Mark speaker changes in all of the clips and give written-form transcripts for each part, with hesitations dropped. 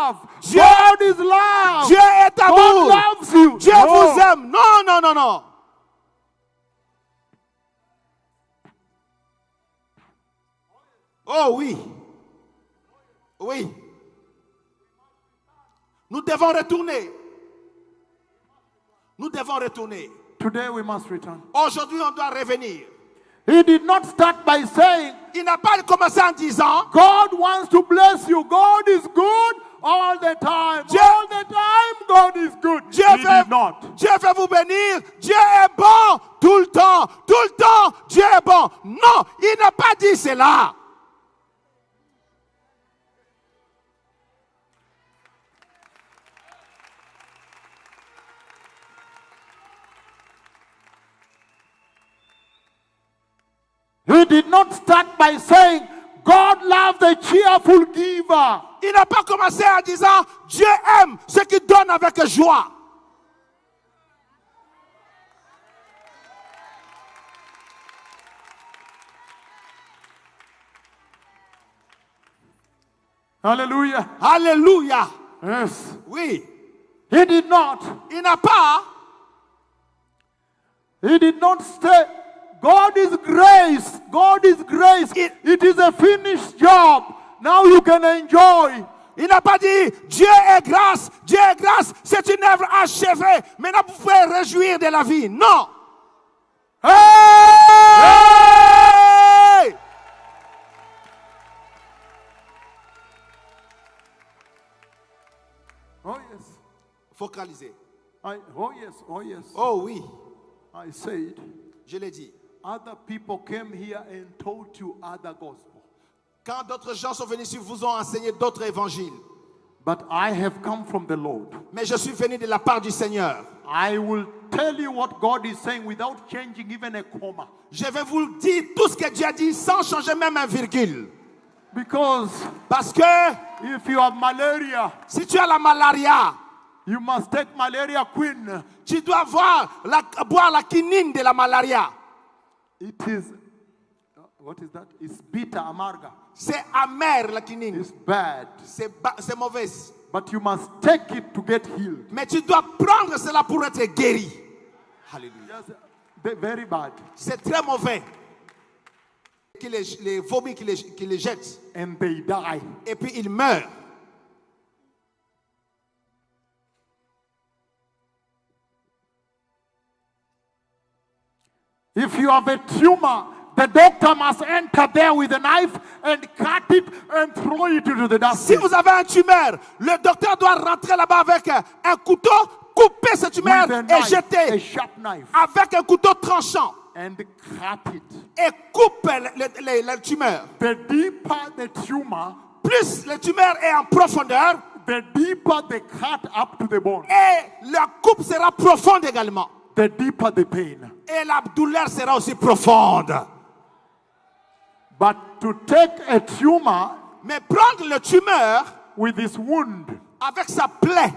Speaker 1: love. God is love.
Speaker 2: Dieu est
Speaker 1: God
Speaker 2: amour.
Speaker 1: loves you.
Speaker 2: Dieu
Speaker 1: No.
Speaker 2: vous aime. Non, non, non, non. Oh oui. Oui. Nous devons retourner. Nous devons retourner.
Speaker 1: Today we must return.
Speaker 2: Aujourd'hui, on doit revenir.
Speaker 1: He did not start by saying,
Speaker 2: Il n'a pas commencé en disant,
Speaker 1: God wants to bless you. God is good all the time.
Speaker 2: Dieu-
Speaker 1: All the time, God is good.
Speaker 2: Dieu
Speaker 1: He
Speaker 2: veut,
Speaker 1: did not.
Speaker 2: Dieu veut vous bénir. Dieu est bon tout le temps. Tout le temps, Dieu est bon. Non, il n'a pas dit cela.
Speaker 1: He did not start by saying, God loves the cheerful giver.
Speaker 2: Il n'a pas commencé en disant, Dieu aime ceux qui donnent avec joie.
Speaker 1: Hallelujah.
Speaker 2: Alléluia.
Speaker 1: Yes.
Speaker 2: Oui.
Speaker 1: He did not.
Speaker 2: Il n'a pas.
Speaker 1: He did not say, God is grace. God is grace. It is a finished job. Now you can enjoy.
Speaker 2: Il n'a pas dit, Dieu est grâce. Dieu est grâce. C'est une œuvre achevée. Maintenant, vous pouvez réjouir de la vie. Non. Hey!
Speaker 1: Oh yes.
Speaker 2: Focalisez.
Speaker 1: Oh yes. Oh yes.
Speaker 2: Oh oui.
Speaker 1: I said,
Speaker 2: Je l'ai dit.
Speaker 1: other people came here and taught you other gospel.
Speaker 2: Quand d'autres gens sont venus ici, vous ont enseigné d'autres évangiles.
Speaker 1: But I have come from the Lord.
Speaker 2: Mais je suis venu de la part du Seigneur.
Speaker 1: I will tell you what God is saying without changing even a comma.
Speaker 2: Je vais vous dire tout ce que Dieu a dit sans changer même un virgule.
Speaker 1: Because
Speaker 2: Parce que
Speaker 1: if you have malaria,
Speaker 2: si tu as la malaria,
Speaker 1: you must take malaria queen.
Speaker 2: tu dois boire la quinine de la malaria.
Speaker 1: It is, what is that? It's bitter, amarga.
Speaker 2: C'est amer la quinine.
Speaker 1: It's bad.
Speaker 2: C'est mauvaise.
Speaker 1: But you must take it to get healed.
Speaker 2: Mais tu dois prendre cela pour être guéri. Alléluia.
Speaker 1: Yes, very bad.
Speaker 2: C'est très mauvais. Les vomis qui les jettent.
Speaker 1: And they die.
Speaker 2: Et puis ils meurent.
Speaker 1: If you have a tumor, the doctor must enter there with a knife and cut it and throw it into the
Speaker 2: Si
Speaker 1: dustbin.
Speaker 2: vous avez un tumeur, le docteur doit rentrer là-bas avec un couteau, couper ce tumeur
Speaker 1: With a
Speaker 2: et
Speaker 1: knife, a
Speaker 2: jeter
Speaker 1: sharp knife,
Speaker 2: avec un couteau tranchant
Speaker 1: and cut it.
Speaker 2: et coupe le tumeur.
Speaker 1: The deeper the tumor,
Speaker 2: Plus le tumeur est en profondeur
Speaker 1: the deeper the cut up to the bone,
Speaker 2: et la coupe sera profonde également.
Speaker 1: the deeper the pain.
Speaker 2: Et la douleur sera aussi profonde.
Speaker 1: But to take a tumor
Speaker 2: Mais prendre le tumeur
Speaker 1: with this wound
Speaker 2: avec sa plaie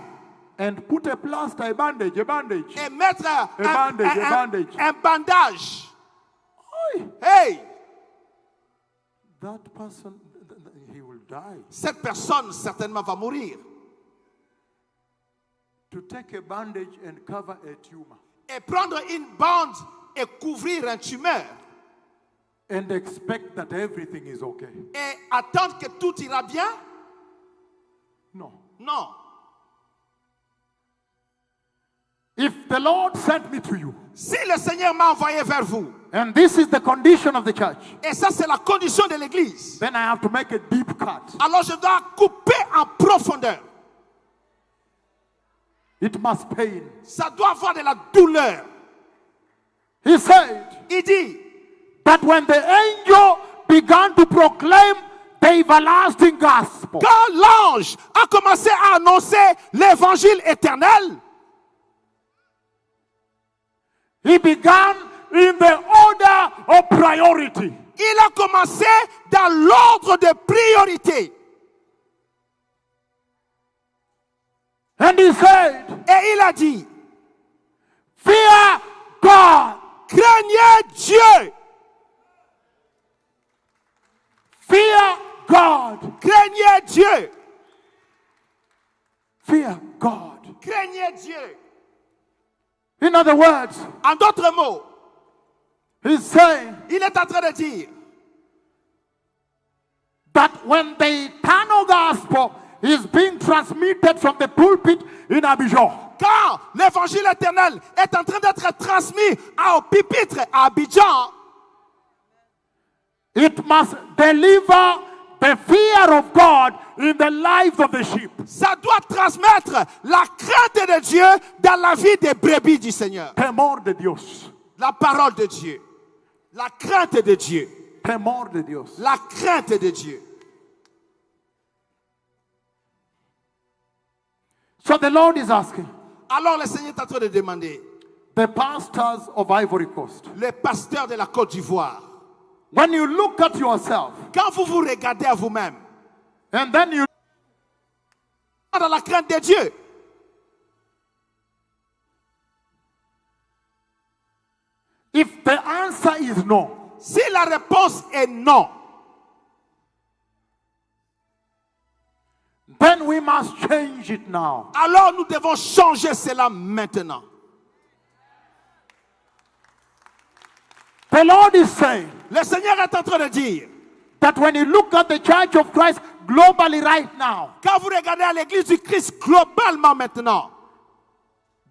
Speaker 1: and put a plaster, a bandage,
Speaker 2: et mettre
Speaker 1: bandage.
Speaker 2: un bandage.
Speaker 1: Oi,
Speaker 2: Hey,
Speaker 1: that person, he will die.
Speaker 2: cette personne certainement va mourir.
Speaker 1: To take a bandage and cover a tumor
Speaker 2: Et prendre une bande et couvrir un tumeur
Speaker 1: and expect that everything is okay.
Speaker 2: et attendre que tout ira bien?
Speaker 1: No.
Speaker 2: Non.
Speaker 1: If the Lord sent me to you,
Speaker 2: Si le Seigneur m'a envoyé vers vous,
Speaker 1: and this is the condition of the church,
Speaker 2: et ça c'est la condition de l'Église,
Speaker 1: then I have to make a deep cut.
Speaker 2: alors je dois couper en profondeur.
Speaker 1: It must pain.
Speaker 2: Ça doit avoir de la douleur.
Speaker 1: He said
Speaker 2: Il dit,
Speaker 1: that when the angel began to proclaim the everlasting gospel,
Speaker 2: quand l'ange a commencé à annoncer l'évangile éternel,
Speaker 1: he began in the order of priority.
Speaker 2: il a commencé dans l'ordre de priorité.
Speaker 1: And he said,
Speaker 2: Et il a dit,
Speaker 1: fear God.
Speaker 2: craignez Dieu,
Speaker 1: Fear God.
Speaker 2: craignez Dieu.
Speaker 1: Fear God.
Speaker 2: Craignez Dieu.
Speaker 1: In other words,
Speaker 2: En d'autres mots,
Speaker 1: he's saying
Speaker 2: il est en train de dire
Speaker 1: that when the eternal gospel is being transmitted from the pulpit in Abidjan,
Speaker 2: quand l'évangile éternel est en train d'être transmis au pupitre à Abidjan,
Speaker 1: it must deliver the fear of God in the lives of the sheep.
Speaker 2: ça doit transmettre la crainte de Dieu dans la vie des brebis du Seigneur.
Speaker 1: Temor de Dios.
Speaker 2: La parole de Dieu. La crainte de Dieu.
Speaker 1: Temor de Dios.
Speaker 2: La crainte de Dieu.
Speaker 1: So the Lord is asking
Speaker 2: Alors le Seigneur est en train de demander,
Speaker 1: the pastors of Ivory Coast,
Speaker 2: les pasteurs de la Côte d'Ivoire,
Speaker 1: when you look at yourself
Speaker 2: quand vous vous regardez à vous-même,
Speaker 1: and then you
Speaker 2: dans la crainte de Dieu,
Speaker 1: if the answer is no,
Speaker 2: si la réponse est non,
Speaker 1: then we must change it now.
Speaker 2: alors nous devons changer cela maintenant.
Speaker 1: The Lord is saying
Speaker 2: Le Seigneur est en train de dire,
Speaker 1: that when you look at the Church of Christ globally right now,
Speaker 2: quand vous regardez à l'église du Christ globalement maintenant,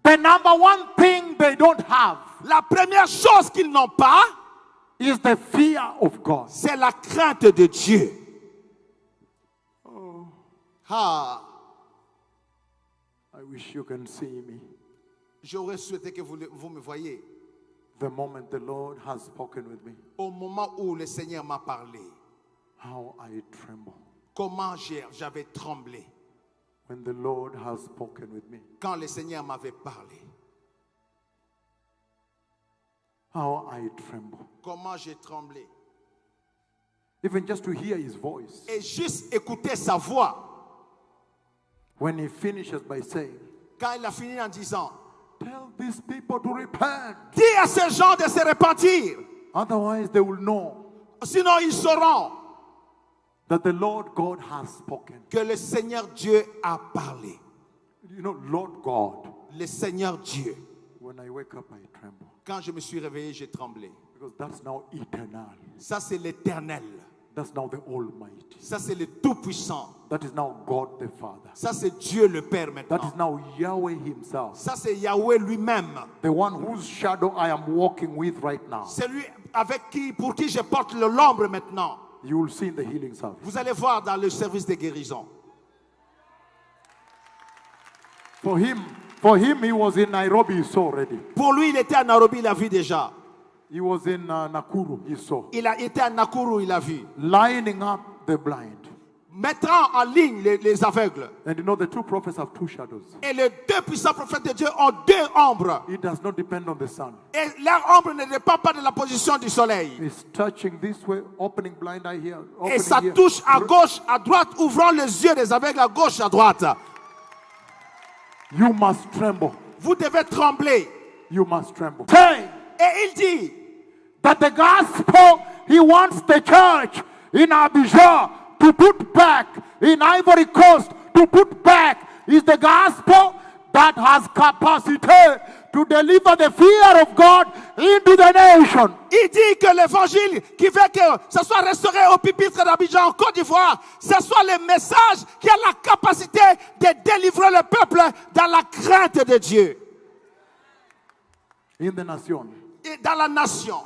Speaker 1: the number one thing they don't have
Speaker 2: la première chose qu'ils n'ont pas,
Speaker 1: is the fear of God.
Speaker 2: c'est la crainte de Dieu. Ah,
Speaker 1: I wish you can see me.
Speaker 2: j'aurais souhaité que vous me voyiez.
Speaker 1: The moment the Lord has spoken with me,
Speaker 2: Au moment où le Seigneur m'a parlé,
Speaker 1: how I tremble.
Speaker 2: comment j'avais tremblé
Speaker 1: When the Lord has spoken with me,
Speaker 2: quand le Seigneur m'avait parlé.
Speaker 1: how I tremble.
Speaker 2: Comment j'ai tremblé.
Speaker 1: Even just to hear his voice.
Speaker 2: Et juste écouter sa voix.
Speaker 1: When he finishes by saying,
Speaker 2: Quand il a fini en disant,
Speaker 1: tell these people to repent.
Speaker 2: dis à ces gens de se repentir.
Speaker 1: Otherwise they will know
Speaker 2: Sinon ils sauront
Speaker 1: that the Lord God has spoken.
Speaker 2: que le Seigneur Dieu a parlé.
Speaker 1: You know, Lord God.
Speaker 2: Le Seigneur Dieu.
Speaker 1: When I wake up, I tremble.
Speaker 2: Quand je me suis réveillé, j'ai tremblé.
Speaker 1: Because that's now eternal.
Speaker 2: Ça c'est l'éternel.
Speaker 1: That's now the Almighty.
Speaker 2: Ça c'est le Tout-Puissant.
Speaker 1: That is now God the Father.
Speaker 2: Ça c'est Dieu le Père
Speaker 1: That is
Speaker 2: maintenant.
Speaker 1: now Yahweh himself.
Speaker 2: Ça c'est Yahweh lui-même.
Speaker 1: The one whose shadow I am walking with right now.
Speaker 2: C'est lui pour qui je porte l'ombre maintenant.
Speaker 1: You will see in the healing service.
Speaker 2: Vous allez voir dans le service de guérison.
Speaker 1: For him, he was in Nairobi, he saw already.
Speaker 2: Pour lui, il était à Nairobi, il a vu déjà.
Speaker 1: He was in Nakuru, he saw.
Speaker 2: Il a été à Nakuru, il a vu.
Speaker 1: Lining up the blind.
Speaker 2: Mettant en ligne les aveugles.
Speaker 1: And you know, the two prophets have two shadows.
Speaker 2: Et les deux puissants prophètes de Dieu ont deux ombres.
Speaker 1: It does not depend on the sun.
Speaker 2: Et leur ombre ne dépend pas de la position du soleil.
Speaker 1: It's touching this way, opening blind eye here.
Speaker 2: Et ça
Speaker 1: Opening here.
Speaker 2: touche à gauche, à droite, ouvrant les yeux des aveugles à gauche, à droite.
Speaker 1: You must tremble.
Speaker 2: Vous devez trembler.
Speaker 1: You must tremble. Say
Speaker 2: Et il dit
Speaker 1: that the gospel he wants the church in Abidjan to put back, in Ivory Coast to put back, is the gospel that has capacity to deliver the fear of God into the nation.
Speaker 2: il dit que l'évangile qui fait que ce soit restauré au pupitre d'Abidjan en Côte d'Ivoire, ce soit le message qui a la capacité de délivrer le peuple dans la crainte de Dieu.
Speaker 1: In the nation.
Speaker 2: Et dans la nation.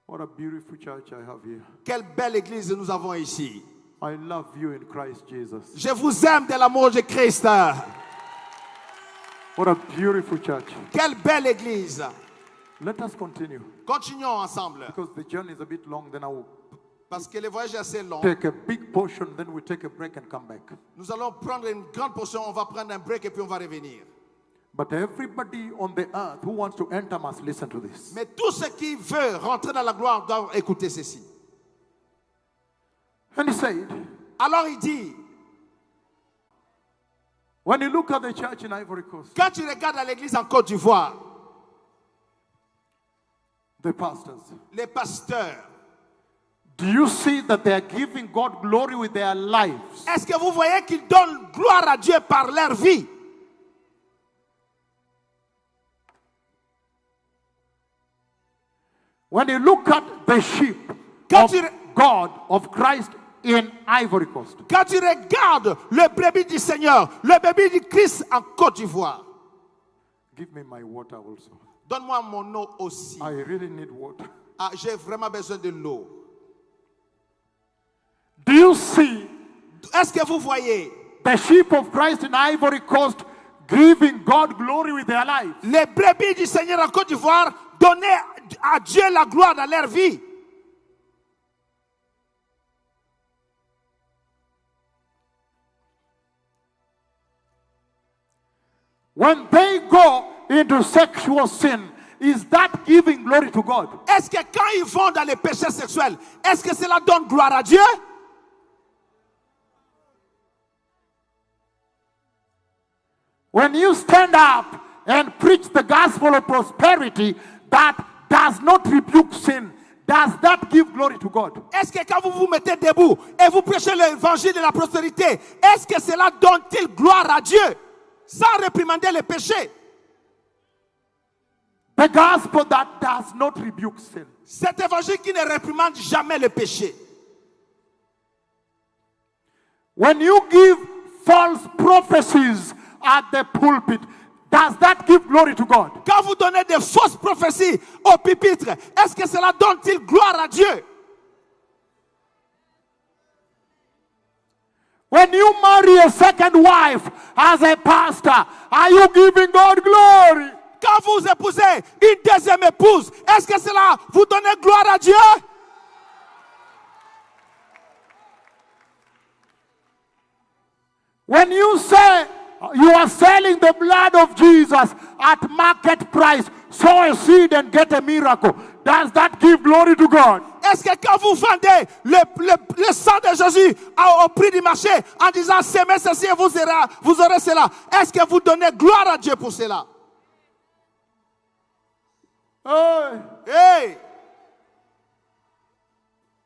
Speaker 1: What a beautiful church I have here.
Speaker 2: Quelle belle église nous avons ici.
Speaker 1: I love you in Christ Jesus.
Speaker 2: Je vous aime de l'amour de Christ.
Speaker 1: What a beautiful church.
Speaker 2: Quelle belle église.
Speaker 1: Let us continue.
Speaker 2: Continuons ensemble.
Speaker 1: Because the journey is a bit long, then I will
Speaker 2: Parce que le voyage est assez long.
Speaker 1: take a big portion, then we take a break and come back.
Speaker 2: Nous allons prendre une grande portion, on va prendre un break et puis on va revenir.
Speaker 1: But everybody on the earth who wants to enter must listen to this.
Speaker 2: Mais tout ce qui veut rentrer dans la gloire doit écouter ceci.
Speaker 1: And he said,
Speaker 2: Alors il dit,
Speaker 1: when you look at the church in Ivory Coast,
Speaker 2: quand tu regardes à l'église en Côte d'Ivoire,
Speaker 1: the pastors,
Speaker 2: les pasteurs,
Speaker 1: Do you see that they are giving God glory with their lives?
Speaker 2: Est-ce que vous voyez qu'ils donnent gloire à Dieu par leur vie?
Speaker 1: When you look at the sheep
Speaker 2: Quand
Speaker 1: of
Speaker 2: tu-
Speaker 1: God, of Christ in Ivory Coast,
Speaker 2: Quand tu regardes le brebis du Seigneur, le brebis du Christ en Côte d'Ivoire,
Speaker 1: give me my water also.
Speaker 2: donne-moi mon eau aussi.
Speaker 1: I really need water.
Speaker 2: Ah, j'ai vraiment besoin de l'eau.
Speaker 1: Do you see
Speaker 2: Est-ce que vous voyez
Speaker 1: the sheep of Christ in Ivory Coast giving God glory with their lives?
Speaker 2: les brebis du Seigneur en Côte d'Ivoire donner à Dieu la gloire dans leur vie?
Speaker 1: When they go into sexual sin, is that giving glory to God?
Speaker 2: Est-ce que quand ils vont dans les péchés sexuels, est-ce que cela donne gloire à Dieu?
Speaker 1: When you stand up and preach the gospel of prosperity that does not rebuke sin, does that give glory to God?
Speaker 2: Est-ce que quand vous vous mettez debout et vous prêchez l'évangile de la prospérité, est-ce que cela donne-t-il gloire à Dieu sans réprimander les péchés?
Speaker 1: The gospel that does not rebuke sin.
Speaker 2: Cet évangile qui ne réprimande jamais le péché.
Speaker 1: When you give false prophecies at the pulpit, does that give glory to God?
Speaker 2: Quand vous donnez des fausses prophéties au pupitre, est-ce que cela donne-t-il gloire à Dieu?
Speaker 1: When you marry a second wife as a pastor, are you giving God glory?
Speaker 2: Quand vous épousez une deuxième épouse, est-ce que cela vous donne gloire à Dieu?
Speaker 1: When you say you are selling the blood of Jesus at market price, sow a seed and get a miracle, does that give glory to God?
Speaker 2: Est-ce que quand vous vendez le sang de Jésus au prix du marché en disant semez ceci et vous aurez cela, est-ce que vous donnez gloire à Dieu pour cela?
Speaker 1: Hey,
Speaker 2: Hey!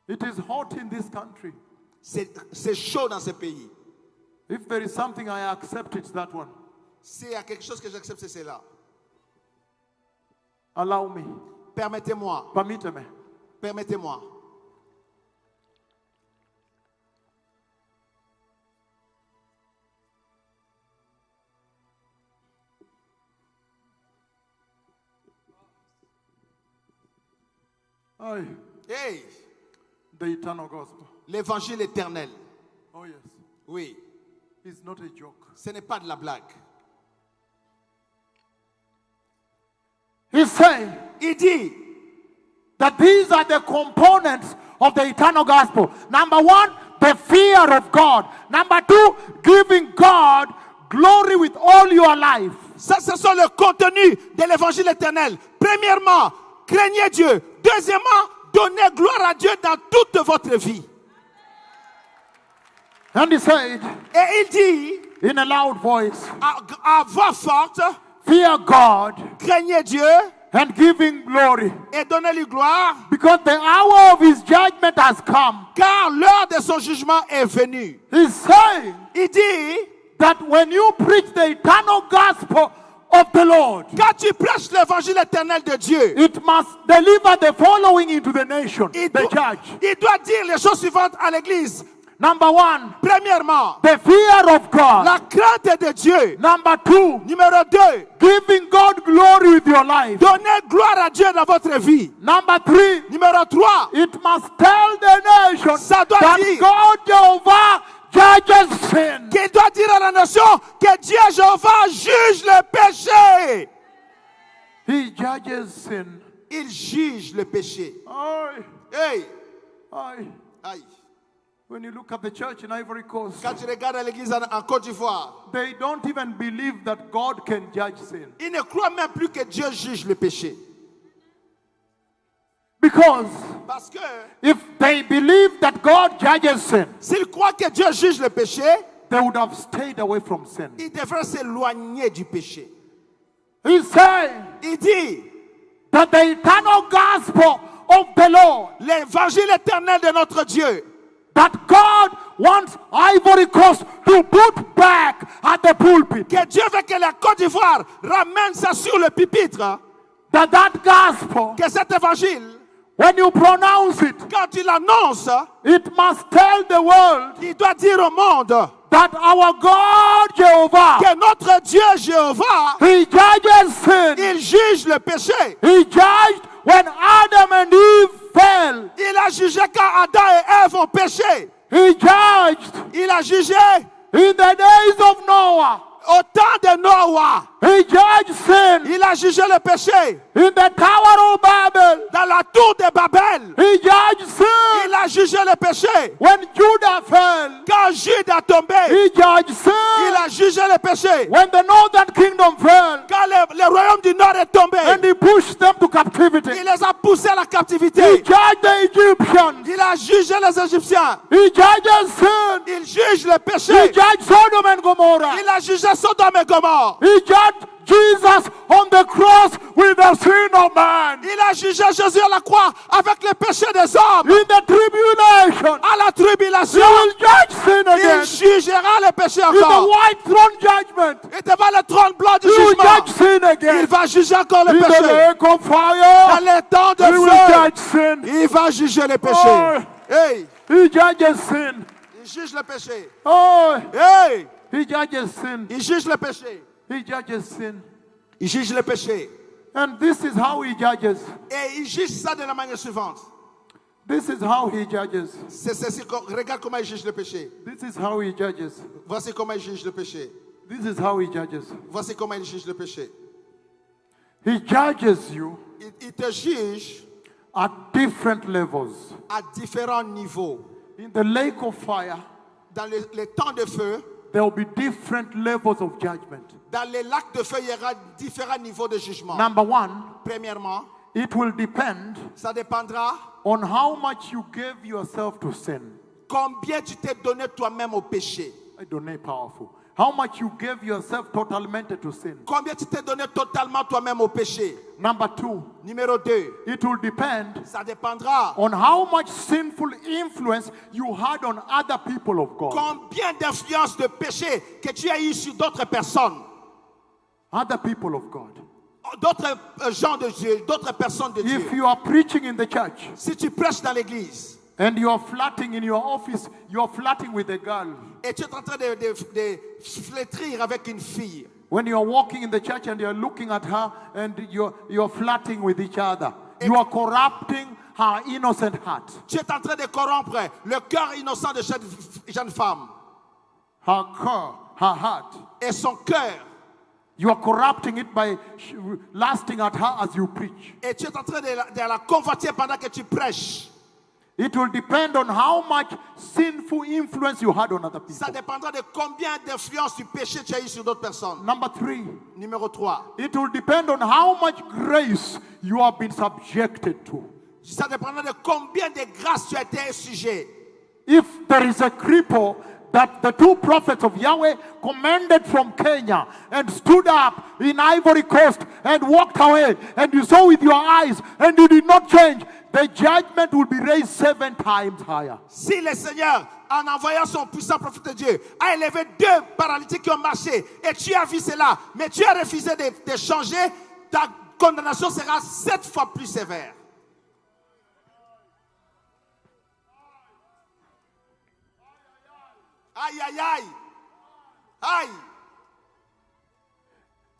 Speaker 1: it is hot in this country.
Speaker 2: C'est chaud dans ce pays.
Speaker 1: If there is something I accept, it's that one.
Speaker 2: S'il y a quelque chose que j'accepte, c'est cela.
Speaker 1: Allow me.
Speaker 2: Permettez-moi.
Speaker 1: Permit-me.
Speaker 2: Permettez-moi.
Speaker 1: Aye.
Speaker 2: Hey!
Speaker 1: The eternal gospel.
Speaker 2: L'évangile éternel.
Speaker 1: Oh yes.
Speaker 2: Oui.
Speaker 1: It's not a joke.
Speaker 2: Ce n'est pas de la blague.
Speaker 1: He's saying
Speaker 2: Il dit,
Speaker 1: that these are the components of the eternal gospel. Number one, the fear of God. Number two, giving God glory with all your life.
Speaker 2: ça, ce sont le contenu de l'évangile éternel. Premièrement, craignez Dieu. Deuxièmement, donnez gloire à Dieu dans toute votre vie.
Speaker 1: And he said
Speaker 2: Et il dit,
Speaker 1: in a loud voice,
Speaker 2: à voix forte,
Speaker 1: fear God
Speaker 2: craignez Dieu
Speaker 1: and give him glory,
Speaker 2: et donnez-lui gloire,
Speaker 1: because the hour of his judgment has come.
Speaker 2: car l'heure de son jugement est venue.
Speaker 1: He's saying
Speaker 2: Il dit,
Speaker 1: that when you preach the eternal gospel of the Lord,
Speaker 2: quand tu prêches l'évangile éternel de Dieu,
Speaker 1: it must deliver the following into the nation,
Speaker 2: il
Speaker 1: the
Speaker 2: doit,
Speaker 1: church.
Speaker 2: il doit dire les choses suivantes à l'église.
Speaker 1: Number one,
Speaker 2: Premièrement,
Speaker 1: the fear of God.
Speaker 2: la crainte de Dieu.
Speaker 1: Number two,
Speaker 2: Numéro 2,
Speaker 1: giving God glory with your life.
Speaker 2: donnez gloire à Dieu dans votre vie.
Speaker 1: Number three,
Speaker 2: Numéro 3,
Speaker 1: it must tell the nation
Speaker 2: ça doit
Speaker 1: that
Speaker 2: dire
Speaker 1: God Jehovah judges sin.
Speaker 2: qu'il doit dire à la nation que Dieu Jéhovah juge le péché.
Speaker 1: He judges sin.
Speaker 2: Il juge le péché.
Speaker 1: Aye,
Speaker 2: Hey,
Speaker 1: aye.
Speaker 2: aïe.
Speaker 1: When you look at the church in Ivory Coast,
Speaker 2: Quand tu regardes l'église en Côte d'Ivoire,
Speaker 1: they don't even believe that God can judge sin.
Speaker 2: ils ne croient même plus que Dieu juge le péché.
Speaker 1: Because
Speaker 2: Parce que
Speaker 1: if they believe that God judges sin,
Speaker 2: s'ils croient que Dieu juge le péché,
Speaker 1: they would have stayed away from sin.
Speaker 2: ils devraient s'éloigner du péché.
Speaker 1: He's saying
Speaker 2: Il dit
Speaker 1: that the eternal gospel of the Lord.
Speaker 2: L'évangile éternel de notre Dieu.
Speaker 1: That God wants Ivory Coast to put back at the pulpit.
Speaker 2: Que Dieu veut que la Côte d'Ivoire ramène ça sur le pupitre.
Speaker 1: That gospel,
Speaker 2: Que cet évangile,
Speaker 1: when you pronounce it,
Speaker 2: quand il annonce,
Speaker 1: it must tell the world
Speaker 2: il doit dire au monde
Speaker 1: that our God Jehovah,
Speaker 2: que notre Dieu Jéhovah,
Speaker 1: He judges sin.
Speaker 2: il juge le péché.
Speaker 1: He judged when Adam and Eve fell.
Speaker 2: Il a jugé quand Adam et Ève ont péché.
Speaker 1: He judged
Speaker 2: Il a jugé
Speaker 1: in the days of Noah.
Speaker 2: au temps de Noah.
Speaker 1: He judged sin
Speaker 2: Il a jugé le péché.
Speaker 1: in the Tower of Babel.
Speaker 2: Dans la tour de Babel,
Speaker 1: He judged sin
Speaker 2: il a jugé le péché.
Speaker 1: when Judah fell.
Speaker 2: Quand Jude a tombé,
Speaker 1: He judged
Speaker 2: il
Speaker 1: sin
Speaker 2: a jugé le péché.
Speaker 1: when the northern kingdom fell.
Speaker 2: Quand le royaume du Nord est tombé,
Speaker 1: And he pushed them to captivity.
Speaker 2: il les a poussés à la
Speaker 1: He
Speaker 2: captivité.
Speaker 1: judged the Egyptians.
Speaker 2: Il a jugé les Égyptiens.
Speaker 1: He judges sin.
Speaker 2: Il juge le
Speaker 1: He
Speaker 2: péché.
Speaker 1: judged Sodom and Gomorrah.
Speaker 2: Il a jugé Sodome et Gomorrhe.
Speaker 1: He judged Jesus on the cross with the sin of man.
Speaker 2: Il a jugé Jésus à la croix avec le péché des hommes.
Speaker 1: In the tribulation,
Speaker 2: À la
Speaker 1: he
Speaker 2: tribulation,
Speaker 1: will judge sin
Speaker 2: il
Speaker 1: again.
Speaker 2: jugera le péché
Speaker 1: In the
Speaker 2: encore.
Speaker 1: white throne judgment,
Speaker 2: Et devant le trône blanc du
Speaker 1: he will
Speaker 2: jugement,
Speaker 1: judge sin
Speaker 2: il
Speaker 1: again.
Speaker 2: va juger encore le
Speaker 1: In the
Speaker 2: péché.
Speaker 1: lake of
Speaker 2: Dans
Speaker 1: fire,
Speaker 2: les temps de
Speaker 1: he will
Speaker 2: feu,
Speaker 1: judge sin.
Speaker 2: il va juger le péché.
Speaker 1: Oh.
Speaker 2: Hey,
Speaker 1: He judges sin.
Speaker 2: il juge le péché.
Speaker 1: Oh,
Speaker 2: Hey,
Speaker 1: he judges sin.
Speaker 2: il juge le péché.
Speaker 1: He judges sin.
Speaker 2: Il juge le péché.
Speaker 1: And this is how he judges.
Speaker 2: Et il juge ça de la manière suivante.
Speaker 1: This is how he judges.
Speaker 2: C'est ceci, regarde comment il juge le péché.
Speaker 1: This is how he judges.
Speaker 2: Voici comment il juge le péché.
Speaker 1: This is how he judges.
Speaker 2: Voici comment il juge le péché.
Speaker 1: He judges you
Speaker 2: Il te juge
Speaker 1: at different levels.
Speaker 2: à différents niveaux.
Speaker 1: In the lake of fire,
Speaker 2: Dans les temps de feu,
Speaker 1: there will be different levels of judgment.
Speaker 2: dans les lacs de feu, il y aura différents niveaux de jugement.
Speaker 1: Number one,
Speaker 2: Premièrement,
Speaker 1: it will depend
Speaker 2: ça dépendra
Speaker 1: on how much you gave yourself to sin.
Speaker 2: combien tu t'es donné toi-même au péché.
Speaker 1: I don't know, powerful. How much you gave yourself totalmente to sin.
Speaker 2: Combien tu t'es donné totalement toi-même au péché.
Speaker 1: Number two,
Speaker 2: Numéro 2,
Speaker 1: it will depend
Speaker 2: ça dépendra
Speaker 1: on how much sinful influence you had on other people of God.
Speaker 2: combien d'influence de péché que tu as eu sur d'autres personnes.
Speaker 1: Other people of God.
Speaker 2: D'autres gens de Dieu, d'autres personnes de
Speaker 1: If
Speaker 2: Dieu.
Speaker 1: you are preaching in the church
Speaker 2: Si tu prêches dans l'église
Speaker 1: and you are flirting in your office, you are flirting with a girl.
Speaker 2: et tu es en train de flétrir avec une fille,
Speaker 1: When you are walking in the church and you are looking at her and you're flirting with each other, you are corrupting her innocent heart.
Speaker 2: tu es en train de corrompre le cœur innocent de cette jeune femme
Speaker 1: Her car, her heart.
Speaker 2: et son cœur.
Speaker 1: You are corrupting it by lasting at her as you preach.
Speaker 2: Et tu es en train de la convoiter pendant que tu prêches.
Speaker 1: It will depend on how much sinful influence you had on other people.
Speaker 2: Ça dépendra de combien d'influence du péché tu as eu sur d'autres personnes.
Speaker 1: Number three,
Speaker 2: Numéro 3,
Speaker 1: it will depend on how much grace you have been subjected to.
Speaker 2: ça dépendra de combien de grâces tu as été sujet.
Speaker 1: If there is a cripple that the two prophets of Yahweh commanded from Kenya and stood up in Ivory Coast and walked away, and you saw with your eyes and you did not change, the judgment will be raised 7 times higher.
Speaker 2: Si le Seigneur, en envoyant son puissant prophète de Dieu, a élevé 2 paralytiques qui ont marché, et tu as vu cela, mais tu as refusé de changer, ta condamnation sera 7 fois plus sévère. Aïe, aïe, aïe. Aïe.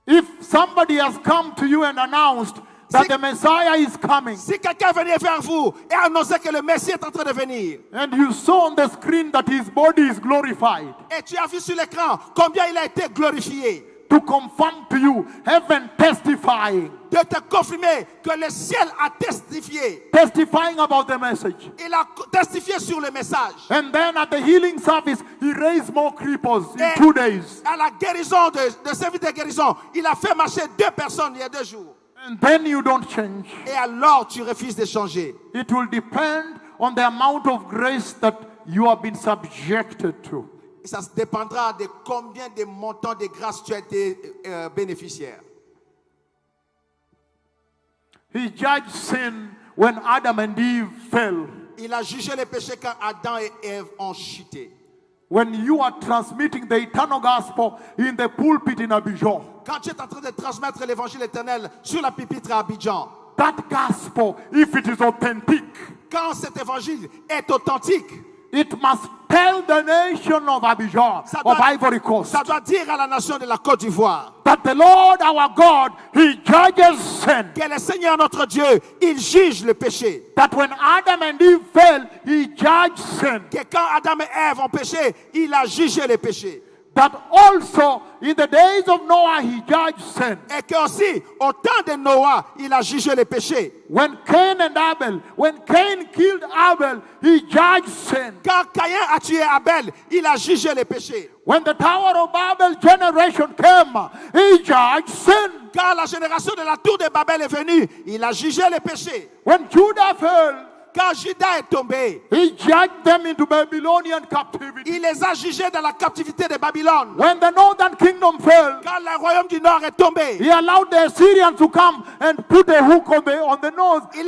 Speaker 1: If somebody has come to you and announced that the Messiah is coming,
Speaker 2: Si quelqu'un venait vers vous et annonçait que le Messie est en train de venir,
Speaker 1: and you saw on the screen that his body is glorified,
Speaker 2: et tu as vu sur l'écran combien il a été glorifié,
Speaker 1: to confirm to you, heaven testifying,
Speaker 2: de te confirmer que le ciel a testifié.
Speaker 1: testifying about the message.
Speaker 2: Il a testifié sur le message.
Speaker 1: And then at the healing service, he raised more cripples in
Speaker 2: Et
Speaker 1: 2 days.
Speaker 2: à la guérison, de service de guérison, il a fait marcher 2 personnes il y a 2 jours.
Speaker 1: And then you don't change.
Speaker 2: Et alors tu refuses de changer.
Speaker 1: It will depend on the amount of grace that you have been subjected to.
Speaker 2: Et ça dépendra de combien de montants de grâce tu as été bénéficiaire.
Speaker 1: He judged sin when Adam and Eve fell.
Speaker 2: Il a jugé les péchés quand Adam et Ève ont chuté.
Speaker 1: When you are transmitting the eternal gospel in the pulpit in Abidjan,
Speaker 2: Quand tu es en train de transmettre l'évangile éternel sur la pupitre à Abidjan,
Speaker 1: that gospel, if it is authentic,
Speaker 2: quand cet évangile est authentique,
Speaker 1: it must tell the nation of Abidjan, of Ivory Coast,
Speaker 2: ça doit dire à la nation de la Côte d'Ivoire
Speaker 1: that the Lord our God, He judges sin.
Speaker 2: que le Seigneur notre Dieu, il juge le péché.
Speaker 1: That when Adam and Eve fell, He judged sin.
Speaker 2: Que quand Adam et Ève ont péché, il a jugé les péchés.
Speaker 1: That also in the days of Noah He judged sin.
Speaker 2: Et que aussi, au temps de Noah, il a jugé les péchés.
Speaker 1: When Cain killed Abel, He judged sin.
Speaker 2: Quand Caïn a tué Abel, il a jugé les péchés.
Speaker 1: When the Tower of Babel generation came, He judged sin.
Speaker 2: Quand la génération de la tour de Babel est venue, il a jugé les péchés.
Speaker 1: When Judah fell,
Speaker 2: Quand Judas est tombé,
Speaker 1: He judged them into Babylonian captivity.
Speaker 2: il les a jugés dans la captivité de Babylone.
Speaker 1: When the northern kingdom fell,
Speaker 2: Quand le royaume du Nord est tombé,
Speaker 1: He allowed the Assyrians to come and put a hook on the nose.
Speaker 2: il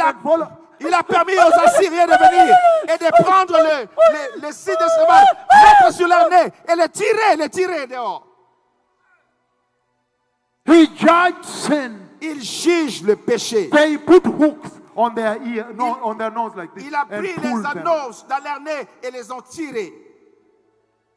Speaker 2: a permis aux Assyriens de venir et de prendre les scies de cheval, mettre sur leur nez et les tirer dehors.
Speaker 1: He judged sin.
Speaker 2: Il juge le péché.
Speaker 1: They put hooks on their on their nose like this.
Speaker 2: Il a pris
Speaker 1: and
Speaker 2: les
Speaker 1: pulled them.
Speaker 2: anneaux dans leur nez et les ont tirés.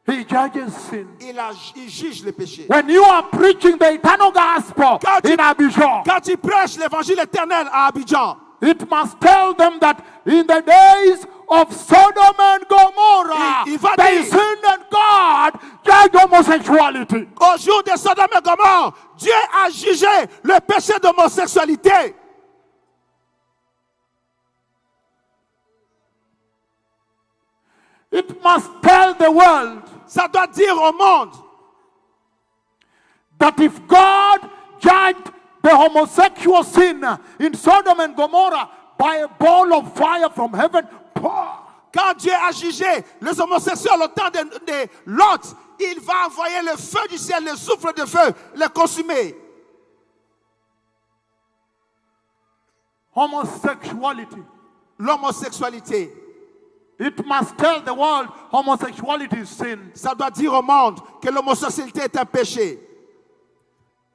Speaker 1: He judges sin.
Speaker 2: Il juge le péché.
Speaker 1: When you are preaching the eternal gospel in Abidjan,
Speaker 2: Quand tu prêches l'évangile éternel à Abidjan,
Speaker 1: it must tell them that in the days of Sodom and Gomorrah,
Speaker 2: Il va
Speaker 1: they
Speaker 2: dire-
Speaker 1: sinned and God judged homosexuality.
Speaker 2: au jour de Sodome et Gomorrhe, Dieu a jugé le péché d'homosexualité.
Speaker 1: It must tell the world
Speaker 2: Ça doit dire au monde
Speaker 1: that if God judged the homosexual sin in Sodom and Gomorrah by a ball of fire from heaven,
Speaker 2: quand Dieu a jugé les homosexuels au temps de Lot, il va envoyer le feu du ciel, le souffle de feu, les consumer.
Speaker 1: homosexuality.
Speaker 2: L'homosexualité,
Speaker 1: It must tell the world homosexuality is sin.
Speaker 2: ça doit dire au monde que l'homosexualité est un péché.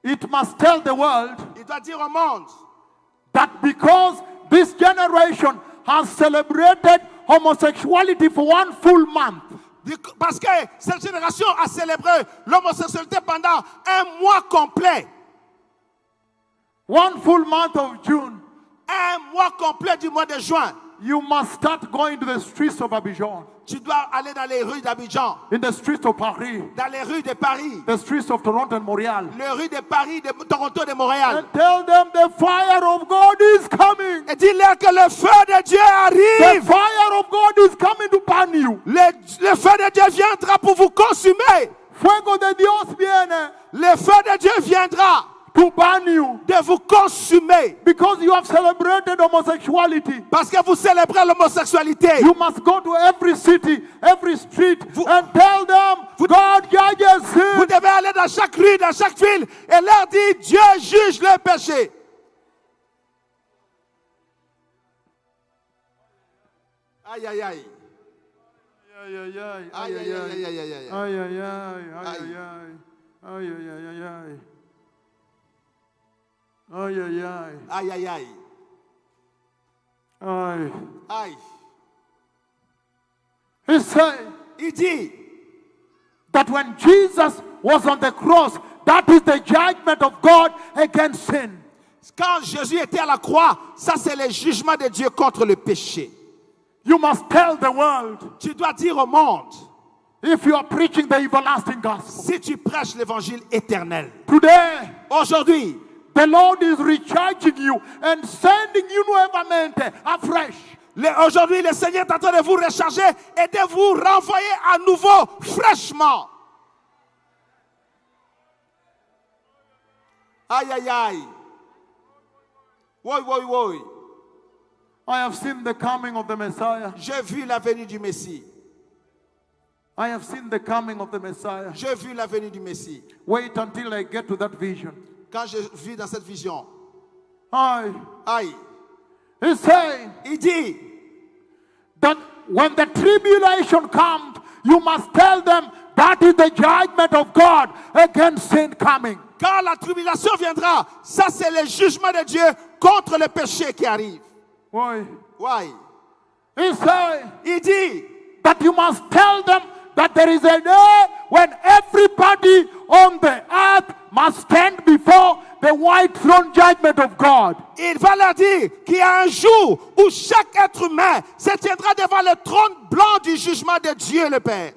Speaker 1: It must tell the world
Speaker 2: Il doit dire au monde
Speaker 1: that because this generation has celebrated homosexuality for 1 full month,
Speaker 2: parce que cette génération a célébré l'homosexualité pendant un mois complet.
Speaker 1: 1 full month of June,
Speaker 2: Un mois complet du mois de juin.
Speaker 1: you must start going to the streets of Abidjan,
Speaker 2: Tu dois aller dans les rues d'Abidjan,
Speaker 1: in the streets of Paris,
Speaker 2: dans les rues de Paris,
Speaker 1: the streets of Toronto and Montreal,
Speaker 2: les rues de Paris, de Toronto, de Montréal.
Speaker 1: and tell them the fire of God is coming.
Speaker 2: Et dis-leur que le feu de Dieu
Speaker 1: The
Speaker 2: arrive.
Speaker 1: fire of God is coming to burn you.
Speaker 2: Le feu de Dieu viendra pour vous consumer.
Speaker 1: Fuego de Dios viene
Speaker 2: Le feu de Dieu viendra
Speaker 1: to burn you
Speaker 2: de vous consumer.
Speaker 1: because you have celebrated homosexuality.
Speaker 2: Parce que vous célébrez l'homosexualité.
Speaker 1: You must go to every city, every street, and tell them God judges
Speaker 2: Vous
Speaker 1: sin.
Speaker 2: devez aller dans chaque rue, dans chaque ville et leur dire Dieu juge le péché. Aïe, aïe, aïe.
Speaker 1: Aïe, aïe, aïe,
Speaker 2: Aïe, aïe, aïe, aïe, aïe, aïe.
Speaker 1: aïe, aïe, aïe, aïe, aïe, aïe, aïe, aïe. Aïe, aïe, aïe,
Speaker 2: Aïe, aïe, aïe.
Speaker 1: aïe.
Speaker 2: Aïe.
Speaker 1: He said
Speaker 2: Il dit
Speaker 1: that when Jesus was on the cross, that is the judgment of God against sin.
Speaker 2: quand Jésus était à la croix, ça c'est le jugement de Dieu contre le péché.
Speaker 1: You must tell the world
Speaker 2: Tu dois dire au monde,
Speaker 1: if you are preaching the everlasting gospel.
Speaker 2: si tu prêches l'évangile éternel,
Speaker 1: Today,
Speaker 2: aujourd'hui,
Speaker 1: the Lord is recharging you and sending you nuevamente afresh.
Speaker 2: Aujourd'hui, le Seigneur est en train de vous recharger et de vous renvoyer à nouveau fraîchement. Aïe, aïe, aïe. Oui, oui, oui.
Speaker 1: I have seen the coming of the Messiah.
Speaker 2: J'ai vu la venue du Messie.
Speaker 1: I have seen the coming of the Messiah.
Speaker 2: J'ai vu la venue du Messie.
Speaker 1: Wait until I get to that vision.
Speaker 2: Quand je vis dans cette vision,
Speaker 1: Aye.
Speaker 2: aïe,
Speaker 1: He's saying
Speaker 2: Il dit,
Speaker 1: that when the tribulation comes, you must tell them that is the judgment of God against sin coming.
Speaker 2: quand la tribulation viendra, ça c'est le jugement de Dieu contre le péché qui arrive.
Speaker 1: Why?
Speaker 2: Why?
Speaker 1: He's saying
Speaker 2: Il dit
Speaker 1: that you must tell them that there is a day when everybody on the earth must stand before the white throne judgment of God.
Speaker 2: il va leur dire qu'il y a un jour où chaque être humain se tiendra devant le trône blanc du jugement de Dieu le Père.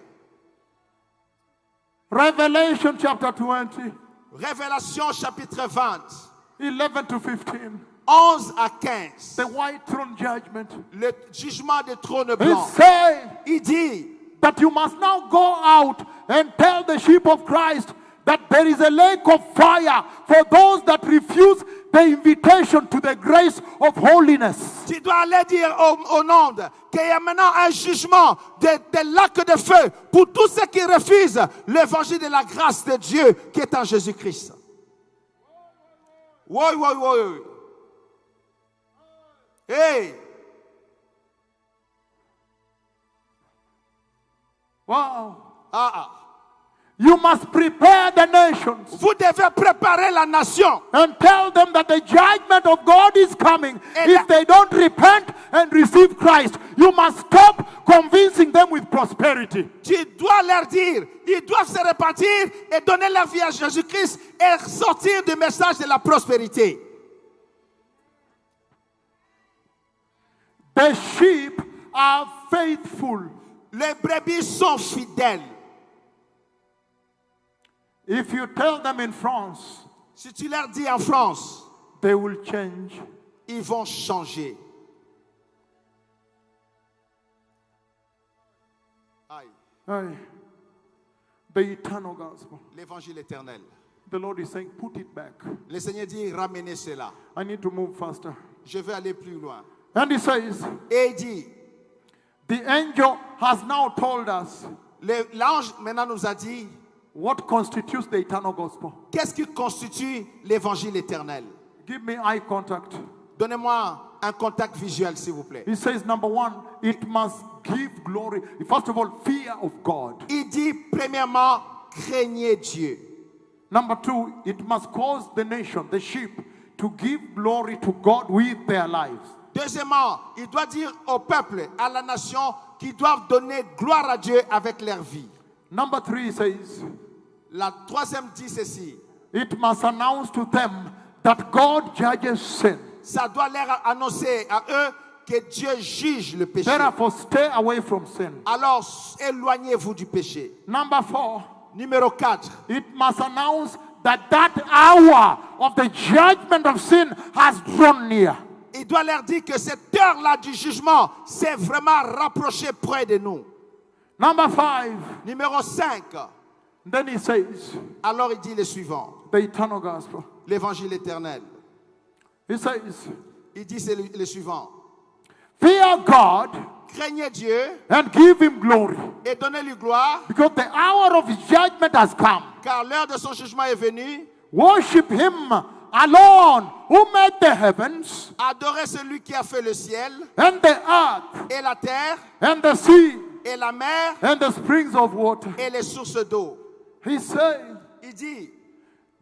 Speaker 1: Revelation chapter 20,
Speaker 2: Révélation chapitre 20,
Speaker 1: 11 to 15.
Speaker 2: 11 à 15.
Speaker 1: The white throne judgment.
Speaker 2: Le jugement des trônes
Speaker 1: He's
Speaker 2: blancs.
Speaker 1: saying
Speaker 2: Il dit
Speaker 1: that you must now go out and tell the sheep of Christ that there is a lake of fire for those that refuse the invitation to the grace of holiness.
Speaker 2: tu dois aller dire au monde qu'il y a maintenant un jugement des lacs de feu pour tous ceux qui refusent l'évangile de la grâce de Dieu qui est en Jésus-Christ. Oui, oui, oui. Hey,
Speaker 1: Wow.
Speaker 2: ah.
Speaker 1: You must prepare the nations
Speaker 2: Vous devez préparer la nation
Speaker 1: and tell them that the judgment of God is coming.
Speaker 2: And
Speaker 1: If they don't repent and receive Christ, you must stop convincing them with prosperity.
Speaker 2: Tu dois leur dire, ils doivent se repentir et donner leur vie à Jésus-Christ et sortir du message de la prospérité.
Speaker 1: The sheep are faithful.
Speaker 2: Les brebis sont fidèles.
Speaker 1: If you tell them in France,
Speaker 2: Si tu leur dis en France,
Speaker 1: they will change.
Speaker 2: ils vont changer. Aïe.
Speaker 1: Aye. The eternal gospel.
Speaker 2: L'évangile éternel.
Speaker 1: The Lord is saying, put it back.
Speaker 2: Le Seigneur dit, ramenez cela.
Speaker 1: I need to move faster.
Speaker 2: Je veux aller plus loin.
Speaker 1: And he says,
Speaker 2: Et il dit,
Speaker 1: the angel has now told us
Speaker 2: l'ange maintenant nous a dit,
Speaker 1: what constitutes the eternal gospel.
Speaker 2: qu'est-ce qui constitue l'évangile éternel?
Speaker 1: Give me eye contact.
Speaker 2: Donnez-moi un contact visuel, s'il vous plaît.
Speaker 1: He says, number one, it must give glory. First of all, fear of God.
Speaker 2: Il dit, premièrement, craignez Dieu.
Speaker 1: Number two, it must cause the nation, the sheep, to give glory to God with their lives.
Speaker 2: Deuxièmement, il doit dire au peuple, à la nation, qu'ils doivent donner gloire à Dieu avec leur vie.
Speaker 1: Number three says,
Speaker 2: La troisième dit ceci.
Speaker 1: it must announce to them that God judges sin.
Speaker 2: Ça doit leur annoncer à eux que Dieu juge le péché.
Speaker 1: Therefore, stay away from sin.
Speaker 2: Alors, éloignez-vous du péché.
Speaker 1: Number four,
Speaker 2: Numéro 4.
Speaker 1: it must announce that that hour of the judgment of sin has drawn near.
Speaker 2: Il doit leur dire que cette heure-là du jugement s'est vraiment rapprochée près de nous.
Speaker 1: Number five,
Speaker 2: Numéro 5.
Speaker 1: then he says,
Speaker 2: Alors il dit le suivant.
Speaker 1: the eternal gospel.
Speaker 2: L'évangile éternel.
Speaker 1: He says,
Speaker 2: Il dit c'est le suivant.
Speaker 1: fear God
Speaker 2: Craignez Dieu
Speaker 1: and give him glory,
Speaker 2: et donnez-lui gloire,
Speaker 1: because the hour of his judgment has come.
Speaker 2: car l'heure de son jugement est venue.
Speaker 1: Worship him alone who made the heavens
Speaker 2: Adorez celui qui a fait le ciel
Speaker 1: and the earth
Speaker 2: et la terre
Speaker 1: and the sea
Speaker 2: et la mer
Speaker 1: and the springs of water.
Speaker 2: et les sources d'eau.
Speaker 1: He's saying
Speaker 2: Il dit,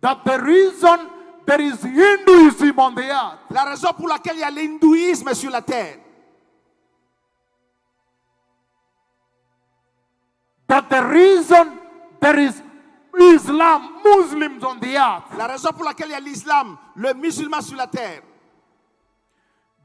Speaker 1: that the reason there is Hinduism on the earth,
Speaker 2: la raison pour laquelle il y a l'hindouisme sur la terre,
Speaker 1: that the reason there is Islam, Muslims on the earth,
Speaker 2: la raison pour laquelle il y a l'islam, le musulman sur la terre,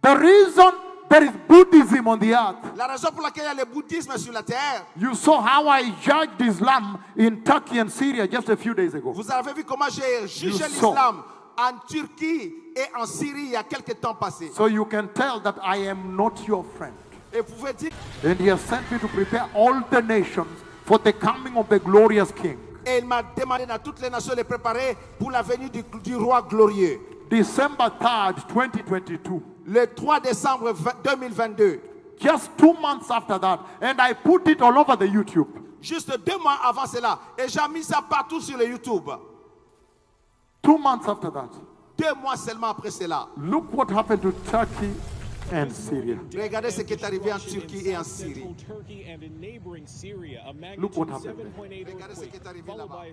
Speaker 1: the reason there is Buddhism on the earth.
Speaker 2: la raison pour laquelle il y a le bouddhisme sur la terre.
Speaker 1: You saw how I judged Islam in Turkey and Syria just a few days ago.
Speaker 2: Vous avez vu comment j'ai jugé
Speaker 1: You saw.
Speaker 2: l'islam en Turquie et en Syrie il y a quelques temps passés.
Speaker 1: So you can tell that I am not your friend.
Speaker 2: Et vous pouvez dire,
Speaker 1: And he has sent me to prepare all the nations for the coming of the glorious King.
Speaker 2: et il m'a demandé dans toutes les nations de les préparer pour la venue du roi glorieux.
Speaker 1: December 3rd, 2022.
Speaker 2: Le 3 décembre 2022.
Speaker 1: Just 2 months after that. And I put it all over the YouTube.
Speaker 2: Juste 2 mois avant cela. Et j'ai mis ça partout sur le YouTube.
Speaker 1: 2 months after that.
Speaker 2: 2 mois seulement après cela.
Speaker 1: Look what happened to Turkey and Syria.
Speaker 2: Regardez ce qui est arrivé en Turquie et en Syrie.
Speaker 1: Look what happened there.
Speaker 2: Regardez ce qui est arrivé là-bas.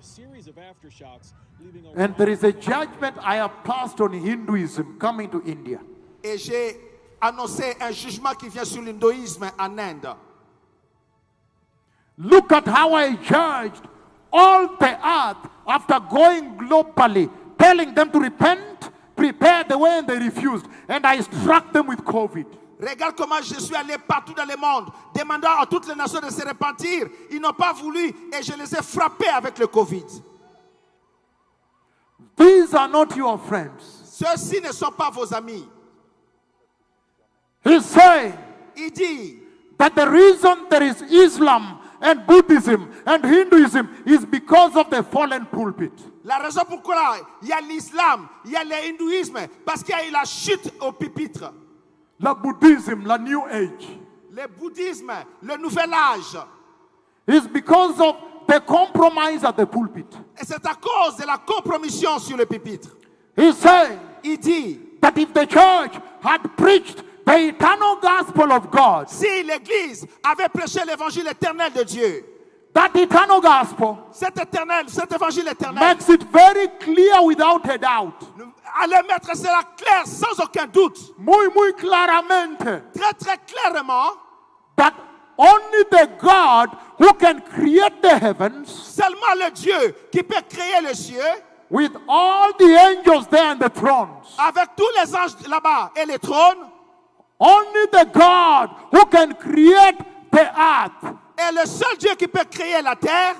Speaker 1: And there is a judgment I have passed on Hinduism coming to India.
Speaker 2: Et j'ai annoncé un jugement qui vient sur l'hindouisme en Inde.
Speaker 1: Look at how I judged all the earth after going globally, telling them to repent, prepare the way, and they refused. And I struck them with COVID.
Speaker 2: Regarde comment je suis allé partout dans le monde, demandant à toutes les nations de se repentir. Ils n'ont pas voulu et je les ai frappés avec le Covid.
Speaker 1: These are not your friends.
Speaker 2: Ceux-ci ne sont pas vos amis.
Speaker 1: He's saying
Speaker 2: Il dit
Speaker 1: that the reason there is Islam and Buddhism and Hinduism is because of the fallen pulpit.
Speaker 2: la raison pourquoi il y a l'islam, il y a l'hindouisme, parce qu'il y a eu la chute au pupitre.
Speaker 1: Le Buddhism, la New Age,
Speaker 2: Le bouddhisme, le nouvel âge.
Speaker 1: is because of the compromise at the pulpit.
Speaker 2: Et c'est à cause de la compromission sur le pupitre.
Speaker 1: He's saying
Speaker 2: Il dit,
Speaker 1: that if the church had preached the eternal gospel of God,
Speaker 2: si l'Église avait prêché l'évangile éternel de Dieu,
Speaker 1: that eternal gospel
Speaker 2: cet évangile éternel,
Speaker 1: makes it very clear without a doubt,
Speaker 2: allait mettre cela clair sans aucun doute,
Speaker 1: muy claramente,
Speaker 2: très très clairement,
Speaker 1: that only the God who can create the heavens
Speaker 2: seulement le Dieu qui peut créer les cieux,
Speaker 1: with all the angels there and the thrones,
Speaker 2: avec tous les anges là-bas et les trônes,
Speaker 1: only the God who can create the earth
Speaker 2: est le seul Dieu qui peut créer la terre,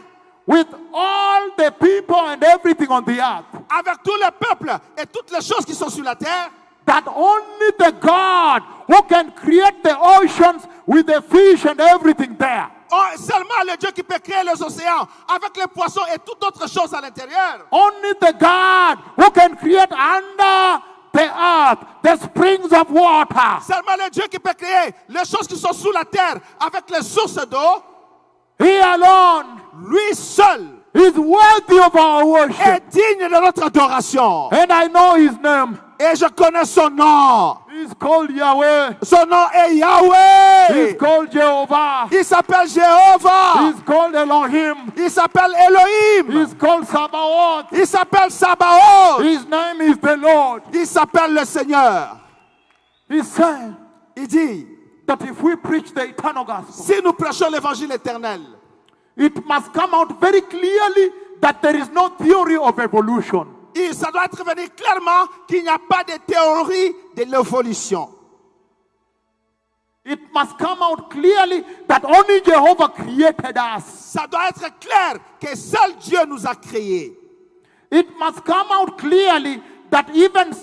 Speaker 1: with all the people and everything on the earth,
Speaker 2: avec tous les peuples et toutes les choses qui sont sur la terre,
Speaker 1: that only the God who can create the oceans with the fish and everything there,
Speaker 2: seulement le Dieu qui peut créer les océans avec les poissons et toutes autres choses à l'intérieur.
Speaker 1: only the God who can create under the earth the springs of water,
Speaker 2: Seulement le Dieu qui peut créer les choses qui sont sous la terre avec les sources d'eau,
Speaker 1: He alone
Speaker 2: lui seul
Speaker 1: is worthy of our worship.
Speaker 2: est digne de notre adoration.
Speaker 1: And I know His name.
Speaker 2: Et je connais son nom.
Speaker 1: He's called Yahweh.
Speaker 2: Son nom est Yahweh.
Speaker 1: He's called Jehovah.
Speaker 2: Il s'appelle Jéhovah.
Speaker 1: He's called Elohim.
Speaker 2: Il s'appelle Elohim.
Speaker 1: He's called Sabaoth.
Speaker 2: Il s'appelle Sabaoth.
Speaker 1: His name is the Lord.
Speaker 2: Il s'appelle le Seigneur.
Speaker 1: He's saying
Speaker 2: Il dit,
Speaker 1: that if we preach the eternal gospel,
Speaker 2: si nous prêchons l'évangile éternel,
Speaker 1: it must come out very clearly that there is no theory of evolution.
Speaker 2: et ça doit être venu clairement qu'il n'y a pas de théorie de l'évolution.
Speaker 1: It must come out clearly that only Jehovah created us.
Speaker 2: Ça doit être clair que seul Dieu nous a créés.
Speaker 1: It must come out clearly that even